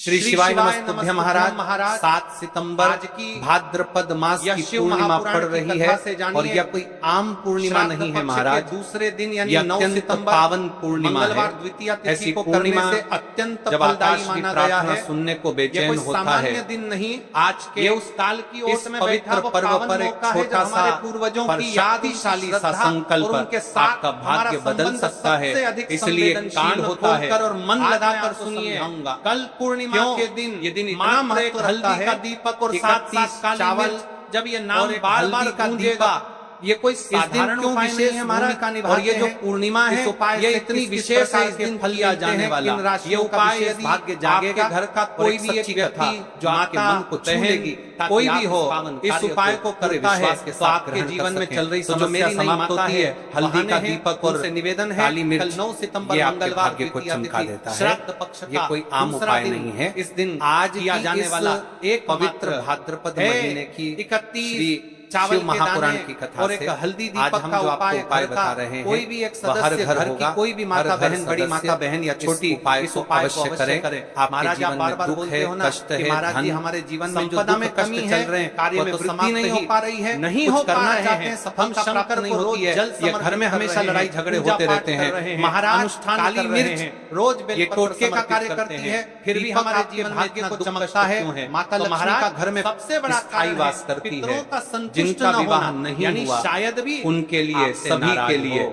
श्री शिवाय नमस्तुभ्यं महाराज। 7 सितंबर की भाद्रपद मास की पूर्णिमा पड़ रही है और यह कोई आम पूर्णिमा नहीं है महाराज। दूसरे दिन यानी यह 9 अत्यंत सितंबर पावन पूर्णिमा है। द्वितीया ऐसी तिथि को पूर्णिमा करने से अत्यंत जब आकाश फलदायी की माना गया प्रार्थना है। सुनने को यह बेचैन कोई होता सामान्य है। दिन नहीं, आज के ये उस काल की ओर इस में पवित्र बैठा वो पर्व पावन पर एक मौका है जब छोटा सा हमारे पूर्वजों पर की याद, शक्तिशाली सा श्रद्धा और संकल्प उनके साथ आपका भाग्य हमारा बदल संबंध सकता है। सबसे अधिक इसलिए संवेदनशील कान होता है खोलकर और मन आज लगाकर मैं आपको सुनिए। समझाऊंगा। कल पूर्णिमा क्यों? के दिन ये दिन इतना मात्र महत्व एक रखता हल्दी है का दीपक और 31 साथ काली चावल मिर्च, जब ये नाम और एक बार बार हल्दी का गूंजेगा, ये कोई साधारण क्यों उपाय नहीं है हमारा। और ये जो पूर्णिमा है ये इतनी विशेष है, इस दिन फल किया जाने वाला ये उपाय। यदि भाग्य आपके जागेगा घर का कोई भी एक व्यक्ति जो आपके मन को छूलेगी, कोई भी हो, इस उपाय को करता है तो आपके जीवन में चल रही समस्या समाप्त होती है। हल्दी का दीपक और निवेदन है काली मिर्च 9 सितंबर ये आपके मंगलवार भाग्य को चमका देता है। श्राद्ध पक्ष ये कोई आम उपाय नहीं है। इस दिन आज किया जाने वाला एक पवित्र भाद्रपद महीने की 31 चावल शिव महापुराण की कथा और एक से हल्दी आज दीपक हम का जो आपको उपाय घर बता का रहे हैं, कोई भी एक वह हर सदस्य घर घर की होगा। कोई भी माता हर घर बहन, बड़ी सदस्य माता बहन या इस छोटी उपाय इस को उपाय को अवश्य करें। आपके महाराज जीवन बार में बार दुख बोलते है, हो ना कष्ट कि है, महाराज जी धन हमारे जीवन में जो संपदा दुख में कष्ट कमी चल है, रहे हैं, कार्य वो में तो वृद्धि समाप्त नहीं हो पा रही है, नहीं कुछ हो करना पा रहे चाहते हैं, हैं, सफलता हम प्राप्त शंकर नहीं को होती है। रोज जल ये घर में हमेशा लड़ाई झगड़े होते रहते हैं। महाराज काली मिर्च रोज ये टोटके का कार्य करती है, फिर भी हमारे जीवन भाग्य को चमकता है। माता लक्ष्मी का घर में सबसे बड़ा स्थायी वास करती है। जिनका विवाह नहीं यानी हुआ, शायद भी उनके लिए, सभी के लिए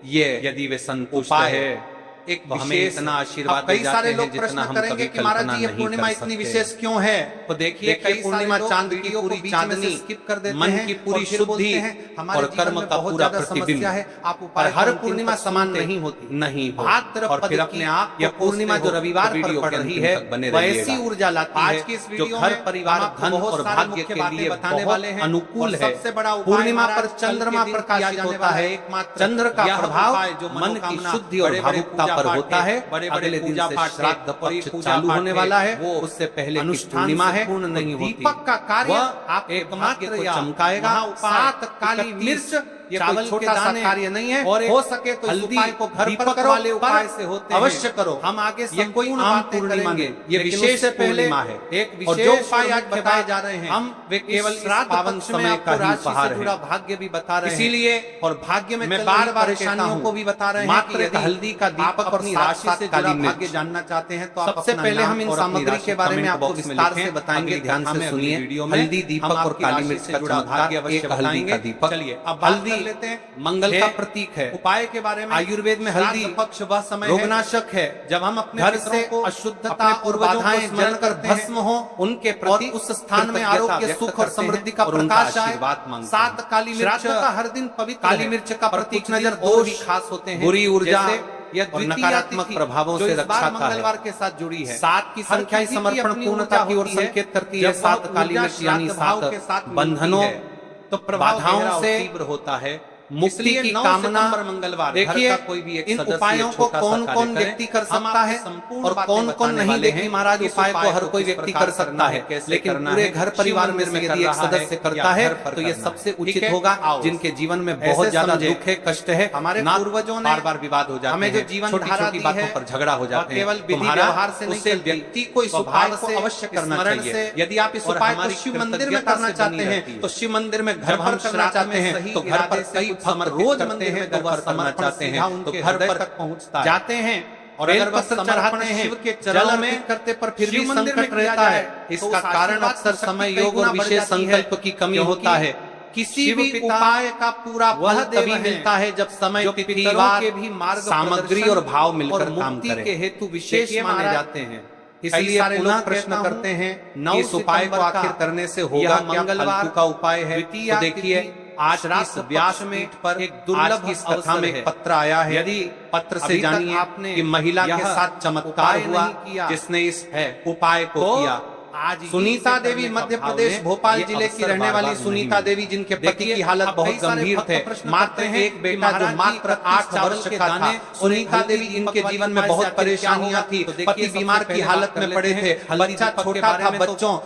ये यदि वे संतुष्ट उपाय है एक तो हमें विशेष इतना आशीर्वाद कई दे सारे जाते लोग हैं प्रश्न जितना हम करेंगे कभी कि महाराज कल्पना जी ये नहीं पूर्णिमा कर इतनी सकते। विशेष क्यों है। तो देखिए कई पूर्णिमा चांद की पूरी चांदनी, स्किप कर देते मन हैं की पूरी और फिर बोलते शुद्धि हैं हमारे और जीवन कर्म में का बहुत पूरा ज्यादा प्रतिबिंब समस्या है, आप और उपाय हर को अंतिम पूर्णिमा तक समान सुनते नहीं होती। नहीं हो। भाद्रपद और फिर अपने आप यह को पूर्णिमा कोसते जो हो, रविवार तो पर वीडियो पड़ के रही अंतिम है तक बने वह रहिएगा। ऐसी ऊर्जा लाती आज है की इस जो वीडियो घर में परिवार, हम आपको धन बहुत और सारे भाग्य मुख्य के बातें लिए बताने वाले बहुत हैं। अनुकूल और है। सबसे बड़ा उपाय पूर्णिमा पर महाराज कल के चंद्रमा दिन प्रकाशित किया जाने होता वाला है। एकमात्र चंद्र का यह प्रभाव उपाय जो मन की मनोकामना, शुद्धि और बड़े-बड़े भावुकता पूजा पर पाठ होता है। बड़े-बड़े अगले दिन पूजा से पाठ श्राद्ध है, और ये पक्ष पूजा चालू पाठ होने है, वाला है, वो उससे पहले की अनुष्ठान पूर्णिमा से है। पूर्ण नहीं होती। दीपक का कार्य वह आपके एकमात्र भाग्य को या चमकाएगा। महाउपाय 7 काली 31 मिर्च ये चावल कोई के छोटा सा दाने कार्य नहीं है। और एक हो सके तो इस हल्दी उपाय को घर पर दीपक करो, वाले उपाय पर से होते हैं। अवश्य करो। हम आगे ये कोई संपूर्ण आम बातें पूर्णिमा करेंगे, नहीं, ये लेकिन विशेष उससे पहले पूर्णिमा है। एक और विशेष जो उपाय आज मुख्य बताए बात जा रहे हैं हम वे केवल इस श्राद्ध पावन पक्ष में समय आपको का ही राशि उपहार से है। जुड़ा भाग्य भी बता रहे हैं, इसीलिए और भाग्य में मैं चल बार रही बार कहता परेशानियों हूं, को भी बता रहे हैं मात्र कि एक यदि हल्दी का आप दीपक और अपनी साथ राशि साथ से काली जुड़ा मिर्च। भाग्य जानना चाहते हैं तो आप सबसे अपना पहले नाम हम इन और अपनी सामग्री राशि के बारे में कमेंट आपको बॉक्स में विस्तार से लिखें। बताएंगे, अगली ध्यान कथा से में, सुनिए। अगली वीडियो में हल्दी दीपक हम और आपकी काली राशि मिर्च से का जुड़ा चमत्कार, भाग्य अवश्य एक हल्दी बताएंगे। का दीपक। चलिए अब बात हल्दी कर लेते हैं मंगल हे, का प्रतीक है। उपाय के बारे में आयुर्वेद में हल्दी श्राद्ध पक्ष वह समय है रोगनाशक है। जब हम अपने घर पितरों से को, अशुद्धता अपने और पूर्वजों को बाधाएं स्मरण जलकर करते हैं, भस्म हो, उनके और प्रति उस स्थान में कृतज्ञता आरोग्य, व्यक्त सुख और करते हैं समृद्धि का और उनका प्रकाश आए। आशीर्वाद मांगते हैं। 7 काली मिर्च श्राद्ध का हर दिन पवित्र काली है, मिर्च का और प्रतीक कुछ दिन नजर, और दोष, भी खास होते हैं, बुरी ऊर्जा जैसे यह और द्वितीया नकारात्मक तिथि प्रभावों जो से इस रक्षा बार का है। मंगलवार के साथ जुड़ी है। 7 की हर संख्या ही किसी की समर्पण अपनी पूर्णता ऊर्जा की ओर होती है। संकेत करती है। जब 7 वह काली ऊर्जा मिर्च यानी श्राद्ध भाव 7 के साथ मिलती बंधनों, है, तो प्रभाव गहरा बाधाओं और से तीव्र होता है। मुक्ति इसलिए की 9 कामना। सितंबर मंगलवार देखिए घर का कोई भी एक इन सदस्य उपायों को छोटा सा कौन कार्य कौन करे। व्यक्ति कर हम सकता आपको है संपूर्ण और बातें कौन कौन बताने नहीं। वाले देखिए हैं। महाराज इस उपाय को हर कोई किस व्यक्ति प्रकार कर सकता करना है, कैसे लेकिन करना पूरे है, घर शिव परिवार मंदिर में में से कर यदि एक रहा है सदस्य या करता है घर पर तो ये करना सबसे है। ठीक उचित है, होगा। आओ। जिनके जीवन में ऐसे बहुत ज्यादा समझे। दुख है, कष्ट है, हमारे ना पूर्वजों ने बार बार विवाद हो जाते हमें जो हैं, जीवन छोटी धारा छोटी दी बातों है, पर झगड़ा हो और जाते हैं। केवल विधि महाराज व्यवहार से नहीं उससे चलती, व्यक्ति को इस स्वभाव उपाय को से, अवश्य करना स्मरण चाहिए। से, यदि आप इस और उपाय को हमारी शिव मंदिर में कृतज्ञता करना से चाहते बनी हैं रहती है। तो शिव मंदिर में घर जब पर हम करना श्राद्ध चाहते में हैं सही तो घर पर इरादे से कई कुछ हम समर्पित रोज करते मंदिर हैं में तो घर वह पर करना समर्पण चाहते सीधा हैं तो उनके घर हृदय पर तक पहुंचता है। जाते हैं और बेल अगर वह पत्र समर्पण चढ़ाते हैं, शिव के जल चरणों में अर्पित करते पर फिर भी शिव मंदिर में संकट किया रहता जाए है। तो इसका उस कारण आशीर्वाद अक्सर की शक्ति समय कई योग गुना और बढ़ विशेष जाती है, संकल्प की कमी क्योंकि होता है। किसी शिव भी पिता उपाय का पूरा वह फल देव तभी हैं मिलता है जब समय, जो तिथि, पितरों वार, के भी मार्ग सामग्री प्रदर्शन और भाव मिलकर और काम मुक्ति करें। के हेतु विशेष देखिए माने महाराज, जाते हैं। इसलिए सारे लोग प्रश्न करते हैं कि इस उपाय को आखिर करने से होगा क्या, फालतू का उपाय है। तो देखिए आज इस व्यासपीठ पर एक दुर्लभ इस कथा में एक पत्र आया है। यदि पत्र से अभी तक जानिए आपने कि महिला के यह साथ चमत्कार उपाय हुआ नहीं किया जिसने इस है, उपाय को तो किया। आज सुनीता देवी मध्य प्रदेश भोपाल जिले की रहने वाली सुनीता देवी, जिनके पति की हालत बहुत गंभीर थे, मात्र एक बेटा जो मात्र 8 वर्ष का था। सुनीता देवी, इनके जीवन में बहुत परेशानियां थी, पति बीमार की हालत में पड़े थे, बच्चा छोटा था, बच्चों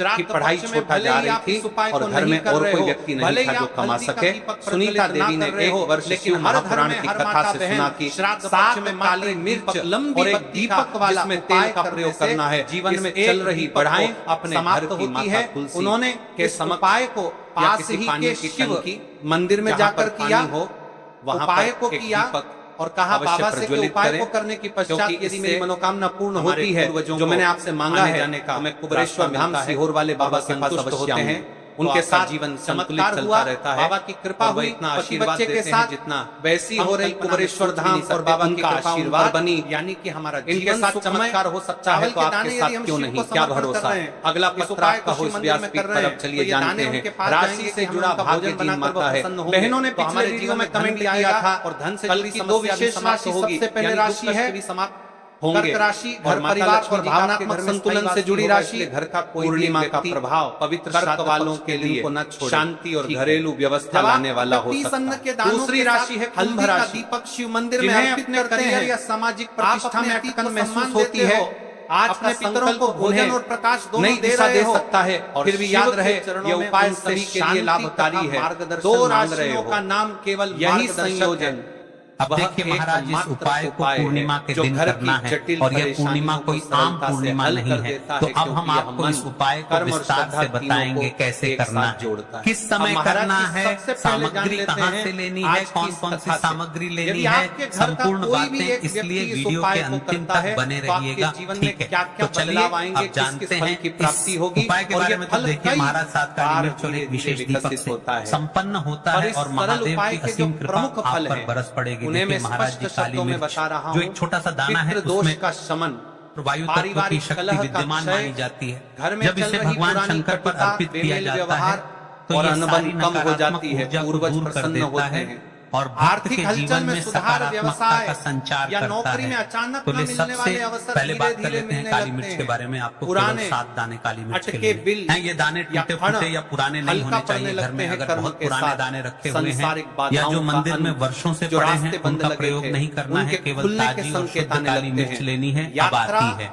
की पढ़ाई छूटा जा रही थी और घर में और कोई व्यक्ति नहीं था जो कमा सके। सुनीता देवी ने 1 वर्ष शिव महापुराण की कथा से सुना कि 7 में काली मिर्च और एक दीपक वाला में तेल का प्रयोग करना है, जीवन में चल रही बढ़ाएं अपने समाप्त होती है। उन्होंने के उपाय को पास ही के शिव मंदिर में जाकर किया हो, वहां उपाय को किया और कहा बाबा से के उपाय को करने की पश्चात यदि मेरी मनोकामना पूर्ण होती है जो मैंने आपसे मांगा है, तो मैं कुबरेश्वर धाम सीहोर वाले बाबा के पास अवश्य आऊंगा। उनके साथ जीवन चमत्कार हुआ रहता है, बाबा की कृपा हुई, इतना आशीर्वाद के साथ जितना वैसी हो रही कुबरेश्वर धाम और बाबा की आशीर्वाद बनी, यानी कि हमारा इनके साथ चमत्कार हो सकता है, तो आपके साथ क्यों नहीं? क्या भरोसा है? अगला पत्र आपका हो इस व्यासपीठ पर। अब चलिए जानते हैं, राशि से जुड़ा भाग्य की माता है। बहनों ने हमारे जीवन में कमेंट किया था और धन से कल की 2 विशेष राशि, सबसे पहले राशि है कर्क राशि, घर परिवार और भावनात्मक संतुलन से जुड़ी राशि। घर का पूर्णिमा का प्रभाव पवित्र कर्क वालों के लिए शांति और घरेलू व्यवस्था लाने वाला हो सकता है। दूसरी राशि है कुंभ राशि, दीपक शिव मंदिर में अपने करियर या सामाजिक प्रतिष्ठा में अटकन महसूस होती है। आज अपने पितरों को भोजन और प्रकाश दोनों दे सकता है, फिर भी याद रहे ये उपाय सभी के लिए लाभकारी है। 2 राशियों का नाम केवल यही संयोजन। अब देखिए महाराज, इस उपाय को पूर्णिमा के दिन करना है और यह पूर्णिमा कोई आम पूर्णिमा नहीं है। तो अब हम आपको इस उपाय को विस्तार से बताएंगे कैसे करना है, किस समय करना है, सामग्री कहाँ से लेनी है, कौन कौन सी सामग्री लेनी है, संपूर्ण बातें। इसलिए वीडियो के अंतिम तक बने रहिएगा, ठीक है? तो चलिए अब जानते हैं इस उपाय के बारे में। तो देखिए महाराज, 7 काली मिर्च और एक विशेष दीपक से संपन्न होता है और महादेव की असीम कृपा आप पर बरस पड़ेगी। उन्हें मैं स्पष्ट शब्दों में बता रहा हूं, जो एक छोटा सा दाना है, दोष का शमन, वायु तत्व की शक्ति विद्यमान मानी जाती है। जब इसे भगवान शंकर पर अर्पित किया जाता है तो ये सारी नकारात्मक ऊर्जा को दूर कर देता है और भक्त के जीवन में सकारात्मकता का संचार करता है। तो ये सबसे पहले बात कर लेते हैं काली मिर्च के बारे में। आपको केवल 7 दाने काली मिर्च के लिए। ये दाने टूटे फूटे या पुराने नहीं होने चाहिए घर में। अगर बहुत पुराने दाने रखे हुए हैं या जो मंदिर में वर्षों से पड़े हैं, उनका प्रयोग नहीं करना है। केवल ताजी और शुद्ध काली मिर्च लेनी है। अब आती है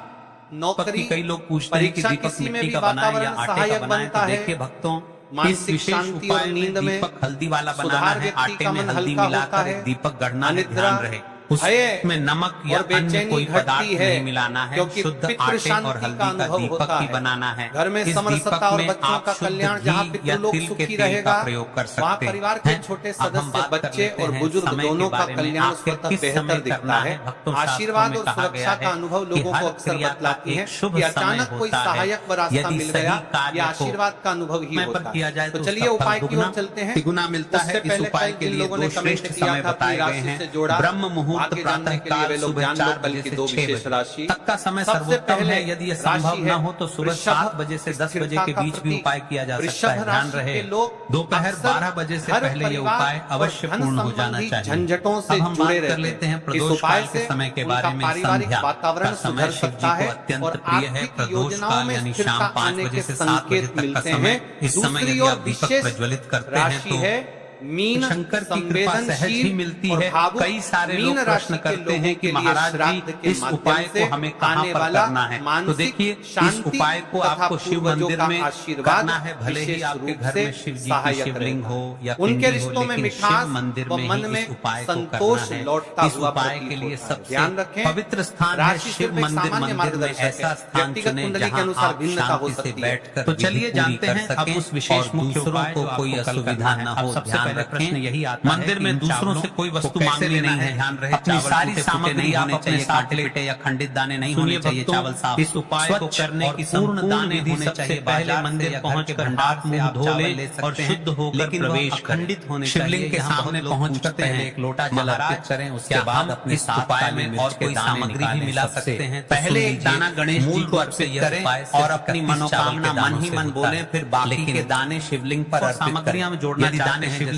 नौकरी। कई लोग पूछते हैं कि दीपक मिट्टी का बनाए या आटे का बनाए। तो देखिए भक्तों, इस विशेष उपाय में दीपक हल्दी वाला बनाना है। आटे में हल्दी मिलाकर एक दीपक गढ़ना है। ध्यान रहे उसमें नमक या अन्य कोई पदार्थ नहीं मिलाना है। शुद्ध आटे और हल्दी का दीपक ही बनाना है। घर में इस समरसता और बच्चों का कल्याण, जहाँ या लोग तिल के सुखी तेल रहेगा, का प्रयोग कर वहाँ सकते हैं। परिवार के छोटे सदस्य, बच्चे और बुजुर्ग दोनों का कल्याण स्वतः बेहतर दिखता है। आशीर्वाद और सुरक्षा का अनुभव लोगों को अक्सर बतलाती है कि अचानक कोई सहायक रास्ता मिल गया या आशीर्वाद का अनुभव ही होता है। तो चलिए उपाय की ओर चलते हैं। तिगुना मिलता है। इस उपाय के लिए 2 श्रेष्ठ समय बताए गए हैं। ब्रह्म मुहूर्त प्रातः वे लोग जान लो कल की 2 विशेष राशि तक का समय सर्वोत्तम है। यदि यह संभव न हो तो सुबह 7 बजे से 10 बजे के बीच भी उपाय किया जा सकता है। ध्यान रहे दोपहर 12 बजे से पहले यह उपाय अवश्य पूर्ण हो जाना चाहिए। झंझटों से हम बात कर लेते हैं प्रदोष काल के समय के बारे में। संध्या का समय शिव जी को अत्यंत प्रिय है। प्रदोष काल यानी शाम 5 बजे से 7 बजे तक का समय। इस समय यदि आप दीपक प्रज्वलित करते हैं तो मीन शंकर की कृपा सहज ही मिलती है। कई सारे लोग प्रश्न करते हैं कि महाराज जी इस उपाय को हमें कहाँ पर करना है। तो देखिए, इस उपाय को आपको शिव मंदिर में करना है। भले ही आपके घर में शिव जी की शिवलिंग हो या उनके रिश्तों में मिठास शिव मंदिर में मन में इस उपाय को संतोष करना है। लौटता इस हुआ उपाय के लिए सबसे ध्यान रखें, पवित्र स्थान है शिव मंदिर। मंदिर में ऐसा स्थान चुने जहाँ आप शांति से बैठकर। तो चलिए जानते हैं अब उस विशेष मुख्य उपाय को कोई असुविधा न हो। ध्यान रखें, यही मंदिर में दूसरों से कोई वस्तु मांगनी नहीं है। ध्यान रहे अपनी सारी सामग्री आप अपने साथ लेटे या खंडित दाने नहीं होने चाहिए। चावल साफ। इस उपाय को करने की संपूर्ण विधि होने पहले मंदिर पहुंचकर हाथ मुंह धो ले और शुद्ध होकर प्रवेश खंडित होने शिवलिंग के सामने पहुंचकर पहले एक लोटा जल अर्पित करें। उसके बाद अपने इस उपाय में और कोई सामग्री भी मिला सकते हैं। पहले एक दाना गणेश जी को अर्पित करें और अपनी मनोकामना मन ही मन बोले। फिर बाकी के दाने शिवलिंग पर अर्पित करें। सामग्रियां में जोड़ना चाहते हैं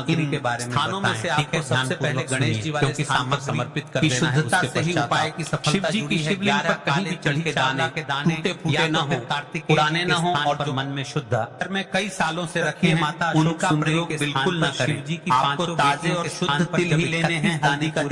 सामग्री के बारे में स्थानों में से आपको सबसे पहले गणेश जी वाले स्थान पर समर्पित कर देना है। शुद्धता से ही उपाय की सफलता शिव जी की शिवलिंग पर कहीं भी चढ़ी के दाने टूटे फूटे न हो, पुराने न हो, और जो मन में शुद्ध में कई सालों से रखे माता उनका प्रयोग बिल्कुल न करें। शिव जी की आपको ताजे और शुद्ध तिल ही लेने हैं, हल्दी का